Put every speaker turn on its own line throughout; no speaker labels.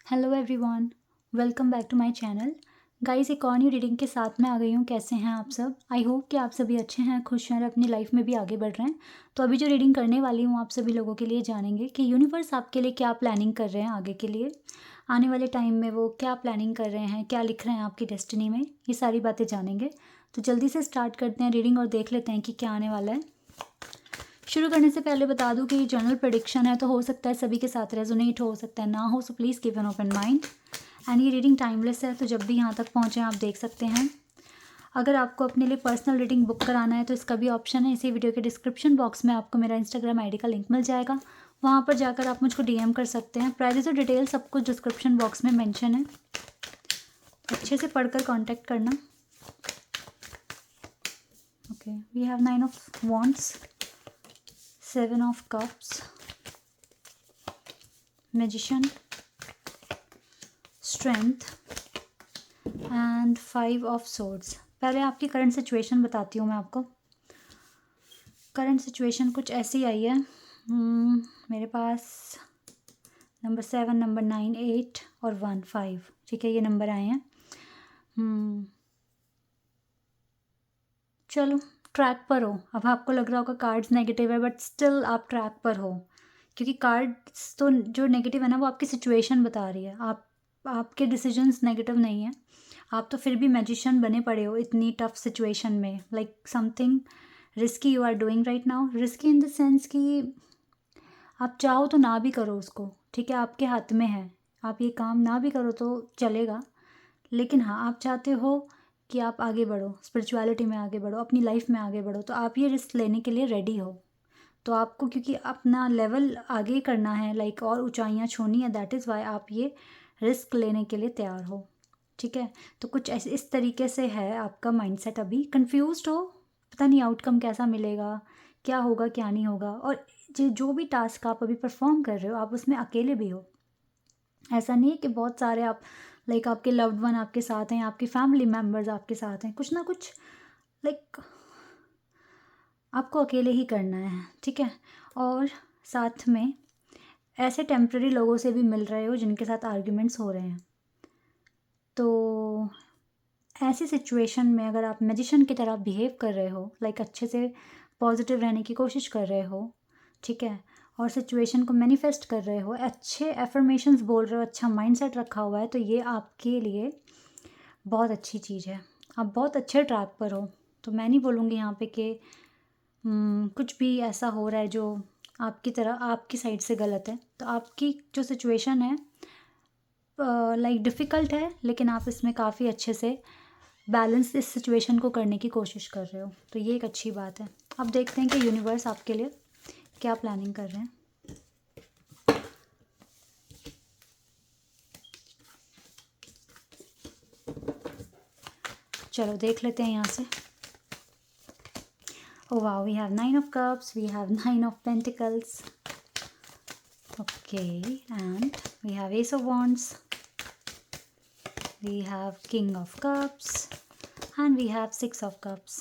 Hello everyone, welcome back to my channel. Guys, एक और new reading के साथ में आ गई हूँ। कैसे हैं आप सब? आई होप कि आप सभी अच्छे हैं, खुश हैं और अपनी लाइफ में भी आगे बढ़ रहे हैं। तो अभी जो रीडिंग करने वाली हूँ आप सभी लोगों के लिए जानेंगे कि यूनिवर्स आपके लिए क्या प्लानिंग कर रहे हैं आगे के लिए, आने वाले टाइम में वो क्या प्लानिंग कर रहे हैं, क्या लिख रहे हैं आपकी डेस्टिनी में, ये सारी बातें जानेंगे। तो जल्दी से स्टार्ट करते हैं रीडिंग और देख लेते हैं कि क्या आने वाला है। शुरू करने से पहले बता दूं कि ये जनरल प्रेडिक्शन है, तो हो सकता है सभी के साथ रेजोनेट हो सकता है ना हो, so please keep an open mind. And ये रीडिंग टाइमलेस है, तो जब भी यहाँ तक पहुँचे आप देख सकते हैं। अगर आपको अपने लिए पर्सनल रीडिंग बुक कराना है तो इसका भी ऑप्शन है। इसी वीडियो के डिस्क्रिप्शन बॉक्स में आपको मेरा इंस्टाग्राम आईडी का लिंक मिल जाएगा, वहाँ पर जाकर आप मुझको डीएम कर सकते हैं। प्राइजेस और डिटेल सब कुछ डिस्क्रिप्शन बॉक्स में मेंशन है, अच्छे से पढ़कर कांटेक्ट करना। Okay, we have 9 of wands, 7 of cups, magician, strength and 5 of swords. पहले आपकी करंट सिचुएशन बताती हूँ मैं आपको। करंट सिचुएशन कुछ ऐसी आई है। मेरे पास नंबर 7, नंबर 9, 8 और 1, 5, ठीक है, ये नंबर आए हैं। चलो, ट्रैक पर हो। अब आपको लग रहा होगा कार्ड्स नेगेटिव है, बट स्टिल आप ट्रैक पर हो, क्योंकि कार्ड्स तो जो नेगेटिव है ना वो आपकी सिचुएशन बता रही है। आपके डिसीजंस नेगेटिव नहीं है, आप तो फिर भी मैजिशियन बने पड़े हो इतनी टफ सिचुएशन में। Like something risky you are doing right now. Risky in the sense कि आप चाहो तो ना भी करो उसको, ठीक है, आपके हाथ में है। आप ये काम ना भी करो तो चलेगा, लेकिन हाँ, आप चाहते हो कि आप आगे बढ़ो, स्पिरिचुअलिटी में आगे बढ़ो, अपनी लाइफ में आगे बढ़ो, तो आप ये रिस्क लेने के लिए रेडी हो। तो आपको क्योंकि अपना लेवल आगे करना है, लाइक और ऊंचाइयां छूनी है, दैट इज़ वाई आप ये रिस्क लेने के लिए तैयार हो, ठीक है। तो कुछ ऐसे इस तरीके से है आपका माइंडसेट। अभी कंफ्यूज्ड हो, पता नहीं आउटकम कैसा मिलेगा, क्या होगा क्या नहीं होगा। और जो भी टास्क आप अभी परफॉर्म कर रहे हो, आप उसमें अकेले भी हो। ऐसा नहीं है कि बहुत सारे आप, लाइक आपके लव्ड वन आपके साथ हैं, आपकी फैमिली मेम्बर्स आपके साथ हैं, कुछ ना कुछ लाइक आपको अकेले ही करना है, ठीक है। और साथ में ऐसे टेम्प्रेरी लोगों से भी मिल रहे हो जिनके साथ आर्ग्यूमेंट्स हो रहे हैं। तो ऐसी सिचुएशन में अगर आप मैजिशियन की तरह बिहेव कर रहे हो, लाइक अच्छे से पॉजिटिव रहने की कोशिश कर रहे हो, ठीक है, और सिचुएशन को मैनिफेस्ट कर रहे हो, अच्छे एफर्मेशंस बोल रहे हो, अच्छा माइंडसेट रखा हुआ है, तो ये आपके लिए बहुत अच्छी चीज़ है। आप बहुत अच्छे ट्रैक पर हो। तो मैं नहीं बोलूँगी यहाँ पे कि कुछ भी ऐसा हो रहा है जो आपकी तरह आपकी साइड से गलत है। तो आपकी जो सिचुएशन है लाइक डिफ़िकल्ट है, लेकिन आप इसमें काफ़ी अच्छे से बैलेंस इस सिचुएशन को करने की कोशिश कर रहे हो, तो ये एक अच्छी बात है। अब देखते हैं कि यूनिवर्स आपके लिए क्या प्लानिंग कर रहे हैं। चलो देख लेते हैं यहाँ से। Oh wow, we have 9 of cups, we have 9 of pentacles. Okay, and we have ace of wands, we have king of cups and we have 6 of cups.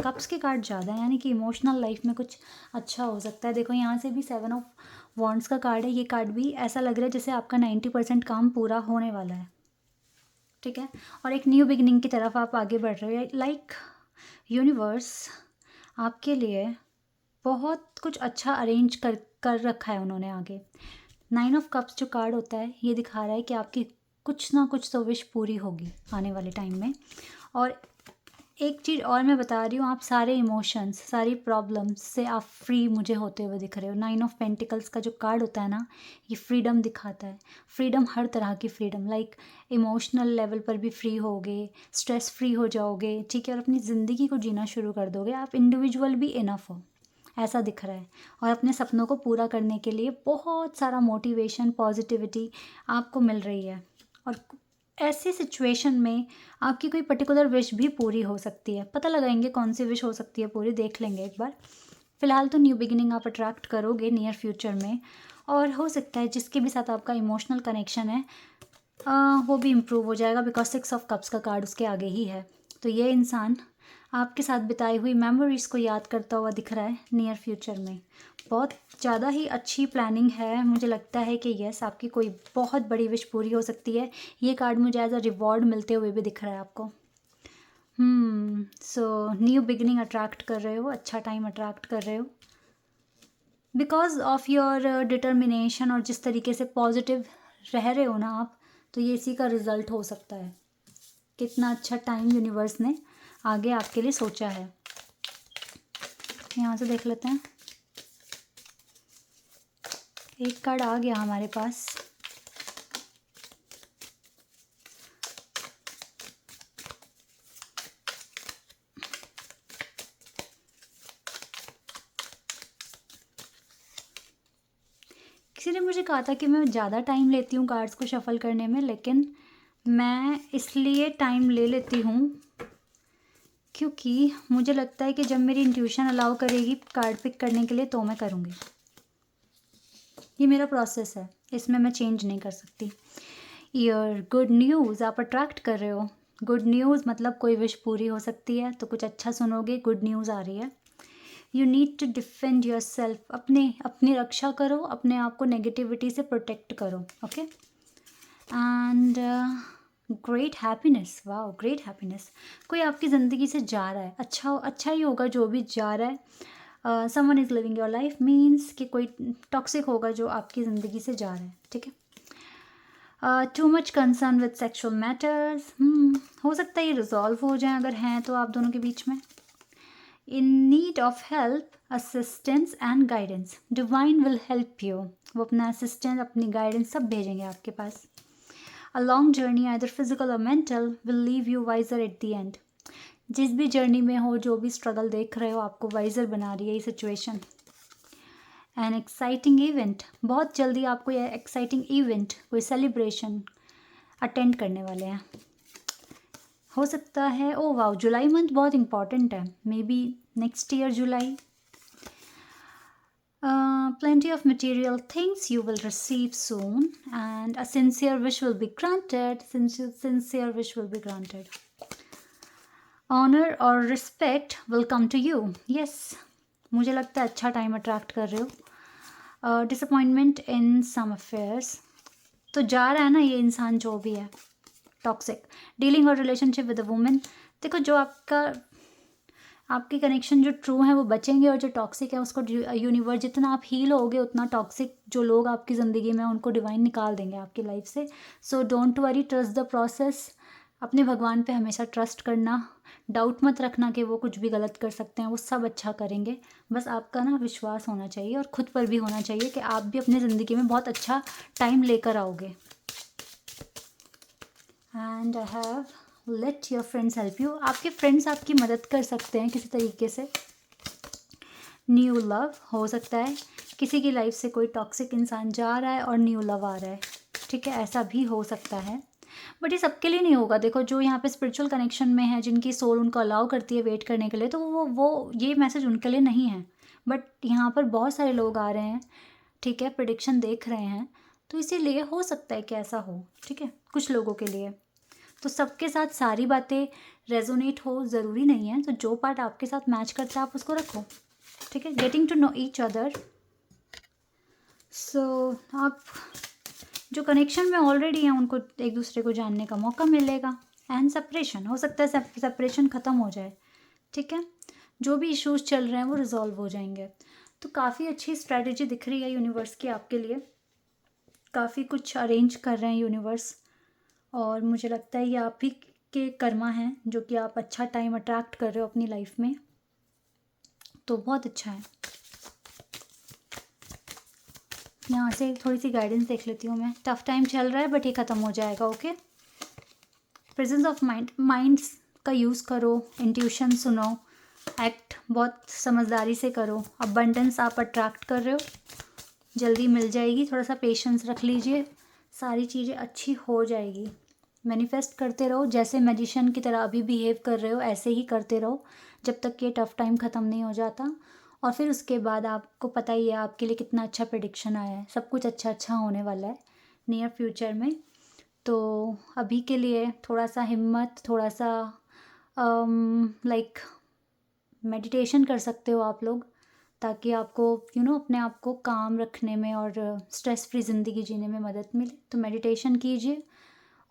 Cups के कार्ड ज़्यादा है, यानी कि इमोशनल लाइफ में कुछ अच्छा हो सकता है। देखो यहाँ से भी 7 ऑफ वॉन्ड्स का कार्ड है। ये कार्ड भी ऐसा लग रहा है जैसे आपका 90% काम पूरा होने वाला है, ठीक है, और एक न्यू बिगिनिंग की तरफ आप आगे बढ़ रहे हो। लाइक यूनिवर्स आपके लिए बहुत कुछ अच्छा अरेंज कर रखा है उन्होंने आगे। 9 ऑफ कप्स जो कार्ड होता है ये दिखा रहा है कि आपकी कुछ ना कुछ तो विश पूरी होगी आने वाले टाइम में। और एक चीज़ और मैं बता रही हूँ, आप सारे इमोशंस, सारी प्रॉब्लम्स से आप फ्री मुझे होते हुए दिख रहे हो। 9 ऑफ पेंटिकल्स का जो कार्ड होता है ना, ये फ्रीडम दिखाता है। फ्रीडम, हर तरह की फ्रीडम, लाइक इमोशनल लेवल पर भी फ्री होगे, स्ट्रेस फ्री हो जाओगे, ठीक है, और अपनी ज़िंदगी को जीना शुरू कर दोगे। आप इंडिविजुअल भी इनफ हो, ऐसा दिख रहा है। और अपने सपनों को पूरा करने के लिए बहुत सारा मोटिवेशन, पॉजिटिविटी आपको मिल रही है। और ऐसी सिचुएशन में आपकी कोई पर्टिकुलर विश भी पूरी हो सकती है। पता लगाएंगे कौन सी विश हो सकती है पूरी, देख लेंगे एक बार। फ़िलहाल तो न्यू बिगिनिंग आप अट्रैक्ट करोगे नियर फ्यूचर में, और हो सकता है जिसके भी साथ आपका इमोशनल कनेक्शन है वो भी इम्प्रूव हो जाएगा, बिकॉज 6 ऑफ कप्स का कार्ड उसके आगे ही है। तो ये इंसान आपके साथ बिताई हुई मेमोरीज़ को याद करता हुआ दिख रहा है नियर फ्यूचर में। बहुत ज़्यादा ही अच्छी प्लानिंग है। मुझे लगता है कि यस, आपकी कोई बहुत बड़ी विश पूरी हो सकती है। ये कार्ड मुझे एज अ रिवॉर्ड मिलते हुए भी दिख रहा है आपको। सो न्यू बिगिनिंग अट्रैक्ट कर रहे हो, अच्छा टाइम अट्रैक्ट कर रहे हो बिकॉज ऑफ योर डिटर्मिनेशन, और जिस तरीके से पॉजिटिव रह रहे हो ना आप, तो ये इसी का रिज़ल्ट हो सकता है। कितना अच्छा टाइम यूनिवर्स ने आगे आपके लिए सोचा है। यहाँ से देख लेते हैं। एक कार्ड आ गया हमारे पास। किसी ने मुझे कहा था कि मैं ज़्यादा टाइम लेती हूँ कार्ड्स को शफ़ल करने में, लेकिन मैं इसलिए टाइम ले लेती हूँ क्योंकि मुझे लगता है कि जब मेरी इंट्यूशन अलाउ करेगी कार्ड पिक करने के लिए तो मैं करूँगी। ये मेरा प्रोसेस है, इसमें मैं चेंज नहीं कर सकती। योर गुड न्यूज़ आप अट्रैक्ट कर रहे हो। गुड न्यूज़ मतलब कोई विश पूरी हो सकती है, तो कुछ अच्छा सुनोगे। गुड न्यूज़ आ रही है। You need to defend yourself. अपनी रक्षा करो, अपने आप को नेगेटिविटी से प्रोटेक्ट करो। Okay, and great happiness. Wow, great happiness. कोई आपकी ज़िंदगी से जा रहा है, अच्छा ही होगा जो भी जा रहा है। Someone is living your life means कि कोई टॉक्सिक होगा जो आपकी ज़िंदगी से जा रहा है। ठीक है। Too much concern with sexual matters. हो सकता है ये रिजॉल्व हो जाए अगर हैं तो आप दोनों के बीच में। In need of help, assistance and guidance. Divine will help you. वो अपना असिस्टेंस, अपनी गाइडेंस सब भेजेंगे आपके पास। A long journey either physical और mental will leave you wiser at the end. जिस भी जर्नी में हो, जो भी स्ट्रगल देख रहे हो, आपको वाइजर बना रही है ये सिचुएशन। एन एक्साइटिंग इवेंट, बहुत जल्दी आपको यह एक्साइटिंग इवेंट, कोई सेलिब्रेशन अटेंड करने वाले हैं। हो सकता है, ओ वाओ, जुलाई मंथ बहुत इंपॉर्टेंट है। May be next year July. Plenty of material things you will receive soon, and a sincere wish will be granted. Sincere wish will be granted. Honor or respect will come to you. Yes, मुझे लगता है अच्छा time attract कर रहे हो। Disappointment इन सम affairs, तो जा रहा है ना ये इंसान जो भी है टॉक्सिक। डीलिंग और रिलेशनशिप विद अ वुमेन। देखो, जो आपके कनेक्शन जो ट्रू हैं वो बचेंगे, और जो टॉक्सिक है उसको यूनिवर्स, जितना आप हील होगे उतना टॉक्सिक जो लोग आपकी ज़िंदगी में उनको डिवाइन निकाल देंगे आपकी लाइफ से। So don't worry, trust the process. अपने भगवान पे हमेशा ट्रस्ट करना, डाउट मत रखना कि वो कुछ भी गलत कर सकते हैं, वो सब अच्छा करेंगे। बस आपका ना विश्वास होना चाहिए, और ख़ुद पर भी होना चाहिए कि आप भी अपनी ज़िंदगी में बहुत अच्छा टाइम लेकर आओगे। And I have let your friends help you. आपके फ्रेंड्स आपकी मदद कर सकते हैं किसी तरीके से। न्यू लव हो सकता है, किसी की लाइफ से कोई टॉक्सिक इंसान जा रहा है और न्यू लव आ रहा है। ठीक है, ऐसा भी हो सकता है, बट ये सबके लिए नहीं होगा। देखो, जो यहाँ पे स्पिरिचुअल कनेक्शन में है, जिनकी सोल उनको अलाउ करती है वेट करने के लिए, तो वो ये मैसेज उनके लिए नहीं है। बट यहाँ पर बहुत सारे लोग आ रहे हैं, ठीक है, प्रेडिक्शन देख रहे हैं, तो इसीलिए हो सकता है कि ऐसा हो। ठीक है, कुछ लोगों के लिए। तो सबके साथ सारी बातें रेजोनेट हो ज़रूरी नहीं है, तो जो पार्ट आपके साथ मैच करता है आप उसको रखो। ठीक है, getting to know each other. So आप जो कनेक्शन में ऑलरेडी हैं उनको एक दूसरे को जानने का मौका मिलेगा। एंड सेपरेशन, हो सकता है सेपरेशन ख़त्म हो जाए। ठीक है, जो भी इश्यूज चल रहे हैं वो रिजॉल्व हो जाएंगे। तो काफ़ी अच्छी स्ट्रैटेजी दिख रही है यूनिवर्स की आपके लिए। काफ़ी कुछ अरेंज कर रहे हैं यूनिवर्स, और मुझे लगता है ये आप ही के कर्मा हैं जो कि आप अच्छा टाइम अट्रैक्ट कर रहे हो अपनी लाइफ में, तो बहुत अच्छा है। यहाँ से थोड़ी सी गाइडेंस देख लेती हूँ मैं। टफ टाइम चल रहा है बट ये ख़त्म हो जाएगा। ओके, प्रेजेंस ऑफ माइंड्स का यूज़ करो, इंट्यूशन सुनो, एक्ट बहुत समझदारी से करो। अबंडेंस आप अट्रैक्ट कर रहे हो, जल्दी मिल जाएगी। थोड़ा सा पेशेंस रख लीजिए, सारी चीज़ें अच्छी हो जाएगी। मैनिफेस्ट करते रहो, जैसे मैजिशियन की तरह अभी बिहेव कर रहे हो ऐसे ही करते रहो जब तक कि टफ़ टाइम ख़त्म नहीं हो जाता। और फिर उसके बाद आपको पता ही है आपके लिए कितना अच्छा प्रेडिक्शन आया है। सब कुछ अच्छा होने वाला है नियर फ्यूचर में। तो अभी के लिए थोड़ा सा हिम्मत, थोड़ा सा लाइक मेडिटेशन कर सकते हो आप लोग, ताकि आपको अपने आप को काम रखने में और स्ट्रेस फ्री ज़िंदगी जीने में मदद मिले। तो मेडिटेशन कीजिए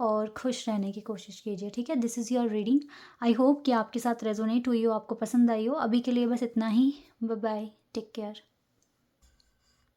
और खुश रहने की कोशिश कीजिए, ठीक है? This is your reading. I hope कि आपके साथ रेजोनेट हुई हो, आपको पसंद आई हो। अभी के लिए बस इतना ही। Bye bye, take care.